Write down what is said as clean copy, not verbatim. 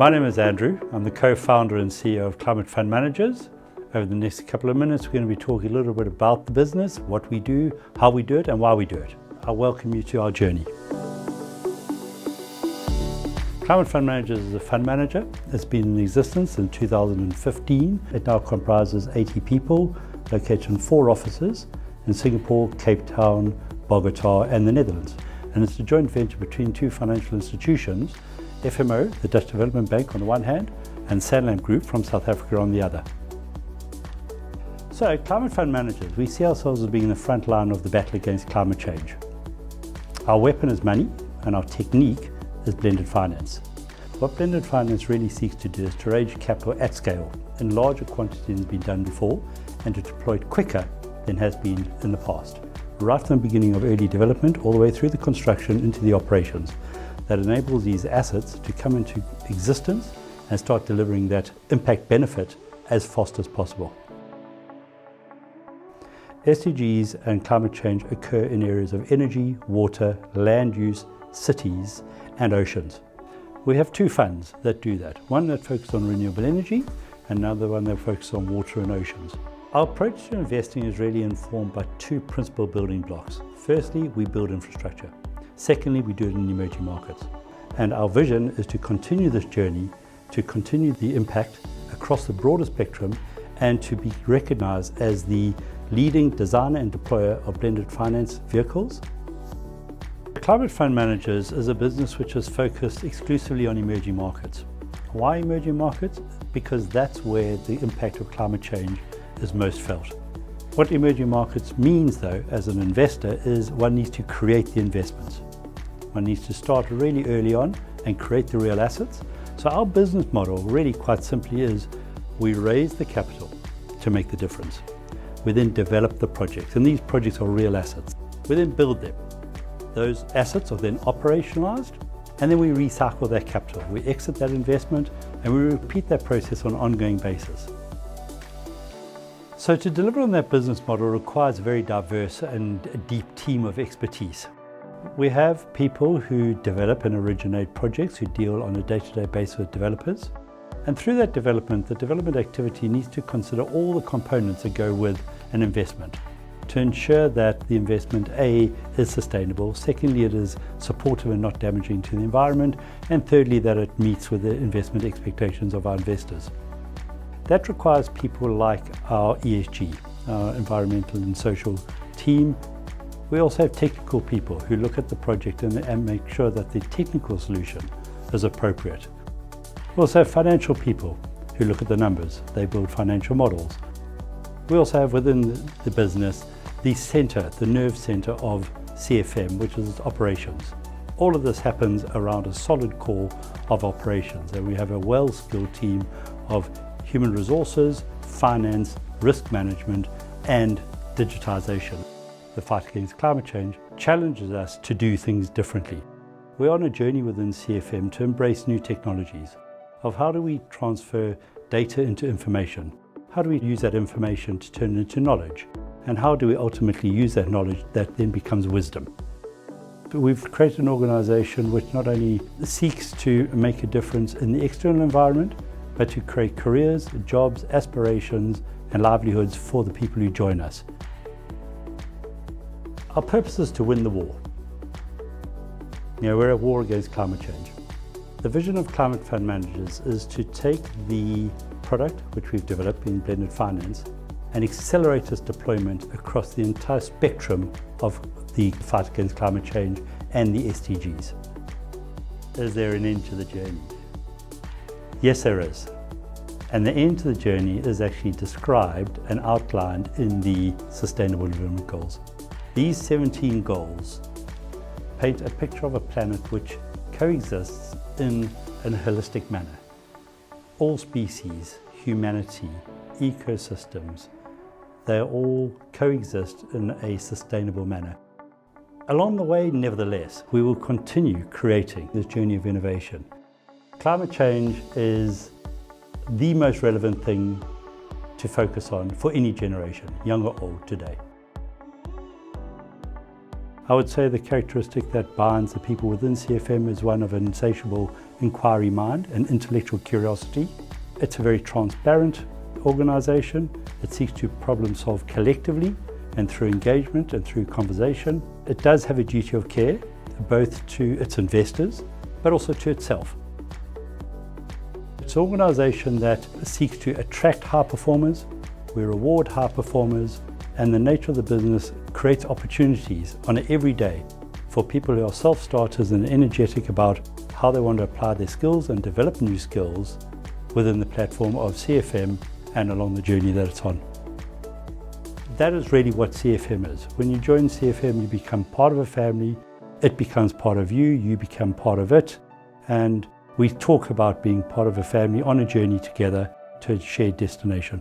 My name is Andrew. I'm the co-founder and CEO of Climate Fund Managers. Over the next couple of minutes, we're going to be talking a little bit about the business, what we do, how we do it, and why we do it. I welcome you to our journey. Climate Fund Managers is a fund manager. It's been in existence since 2015. It now comprises 80 people, located in 4 offices in Singapore, Cape Town, Bogota, and the Netherlands. And it's a joint venture between 2 financial institutions, FMO, the Dutch Development Bank on the one hand, and Sanlam Group from South Africa on the other. So, Climate Fund Managers, we see ourselves as being in the front line of the battle against climate change. Our weapon is money, and our technique is blended finance. What blended finance really seeks to do is to raise capital at scale, in larger quantities than has been done before, and to deploy it quicker than has been in the past. Right from the beginning of early development, all the way through the construction into the operations, that enables these assets to come into existence and start delivering that impact benefit as fast as possible. SDGs and climate change occur in areas of energy, water, land use, cities, and oceans. We have 2 funds that do that. One that focuses on renewable energy, and another one that focuses on water and oceans. Our approach to investing is really informed by 2 principal building blocks. Firstly, we build infrastructure. Secondly, we do it in emerging markets. And our vision is to continue this journey, to continue the impact across the broader spectrum, and to be recognized as the leading designer and deployer of blended finance vehicles. Climate Fund Managers is a business which is focused exclusively on emerging markets. Why emerging markets? Because that's where the impact of climate change is most felt. What emerging markets means though, as an investor, is one needs to create the investments. One needs to start really early on and create the real assets. So our business model really quite simply is we raise the capital to make the difference. We then develop the projects, and these projects are real assets. We then build them. Those assets are then operationalized, and then we recycle that capital. We exit that investment, and we repeat that process on an ongoing basis. So to deliver on that business model requires a very diverse and a deep team of expertise. We have people who develop and originate projects, who deal on a day-to-day basis with developers. And through that development, the development activity needs to consider all the components that go with an investment to ensure that the investment, A, is sustainable, secondly, it is supportive and not damaging to the environment, and thirdly, that it meets with the investment expectations of our investors. That requires people like our ESG, our environmental and social team. We also have technical people who look at the project and make sure that the technical solution is appropriate. We also have financial people who look at the numbers. They build financial models. We also have within the business the center, the nerve center of CFM, which is operations. All of this happens around a solid core of operations, and we have a well-skilled team of human resources, finance, risk management, and digitization. The fight against climate change challenges us to do things differently. We're on a journey within CFM to embrace new technologies of how do we transfer data into information? How do we use that information to turn it into knowledge? And how do we ultimately use that knowledge that then becomes wisdom? We've created an organization which not only seeks to make a difference in the external environment, but to create careers, jobs, aspirations, and livelihoods for the people who join us. Our purpose is to win the war. We're at war against climate change. The vision of Climate Fund Managers is to take the product which we've developed in blended finance and accelerate its deployment across the entire spectrum of the fight against climate change and the SDGs. Is there an end to the journey? Yes, there is. And the end to the journey is actually described and outlined in the Sustainable Development Goals. These 17 goals paint a picture of a planet which coexists in a holistic manner. All species, humanity, ecosystems, they all coexist in a sustainable manner. Along the way, nevertheless, we will continue creating this journey of innovation. Climate change is the most relevant thing to focus on for any generation, young or old, today. I would say the characteristic that binds the people within CFM is one of an insatiable inquiry mind and intellectual curiosity. It's a very transparent organisation. It seeks to problem solve collectively and through engagement and through conversation. It does have a duty of care, both to its investors, but also to itself. It's an organisation that seeks to attract high performers, we reward high performers, and the nature of the business creates opportunities on an every day for people who are self-starters and energetic about how they want to apply their skills and develop new skills within the platform of CFM and along the journey that it's on. That is really what CFM is. When you join CFM, you become part of a family, it becomes part of you, you become part of it, and we talk about being part of a family on a journey together to a shared destination.